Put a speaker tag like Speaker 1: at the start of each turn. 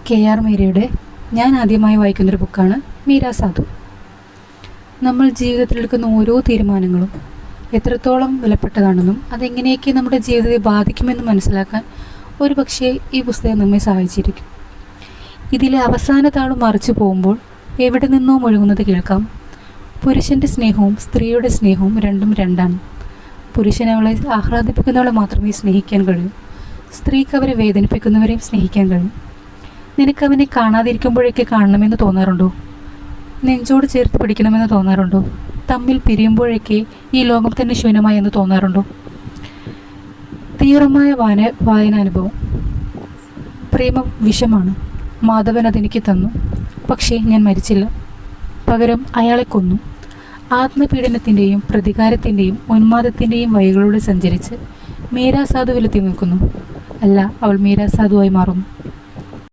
Speaker 1: KR മീരയുടെ ഞാൻ ആദ്യമായി വായിക്കുന്നൊരു ബുക്കാണ് മീര സാധു. നമ്മൾ ജീവിതത്തിലെടുക്കുന്ന ഓരോ തീരുമാനങ്ങളും എത്രത്തോളം വിലപ്പെട്ടതാണെന്നും അതെങ്ങനെയൊക്കെ നമ്മുടെ ജീവിതത്തെ ബാധിക്കുമെന്നും മനസ്സിലാക്കാൻ ഒരുപക്ഷെ ഈ പുസ്തകം നമ്മെ സഹായിച്ചിരിക്കും. ഇതിലെ അവസാന താളും മറിച്ചു പോകുമ്പോൾ എവിടെ നിന്നോ മുഴുകുന്നത് കേൾക്കാം. പുരുഷൻ്റെ സ്നേഹവും സ്ത്രീയുടെ സ്നേഹവും രണ്ടും രണ്ടാണ്. പുരുഷൻ അവളെ ആഹ്ലാദിപ്പിക്കുന്നവളെ മാത്രമേ സ്നേഹിക്കാൻ കഴിയൂ. സ്ത്രീക്ക് അവരെ വേദനിപ്പിക്കുന്നവരെയും സ്നേഹിക്കാൻ കഴിയും. നിനക്കവനെ കാണാതിരിക്കുമ്പോഴേക്ക് കാണണമെന്ന് തോന്നാറുണ്ടോ? നെഞ്ചോട് ചേർത്ത് പിടിക്കണമെന്ന് തോന്നാറുണ്ടോ? തമ്മിൽ പിരിയുമ്പോഴേക്ക് ഈ ലോകം തന്നെ ശൂന്യമായി എന്ന് തോന്നാറുണ്ടോ? തീവ്രമായ വായനാനുഭവം. പ്രേമം വിഷമാണ്. മാധവൻ അതെനിക്ക് തന്നു. പക്ഷേ ഞാൻ മരിച്ചില്ല. പകരം അയാളെ കൊന്നു. ആത്മപീഡനത്തിൻ്റെയും പ്രതികാരത്തിൻ്റെയും ഉന്മാദത്തിൻ്റെയും വഴികളിലൂടെ സഞ്ചരിച്ച് മീര സാധുവിലെത്തി നിൽക്കുന്നു. അല്ല, അവൾ മീര സാധുവായി മാറുന്നു.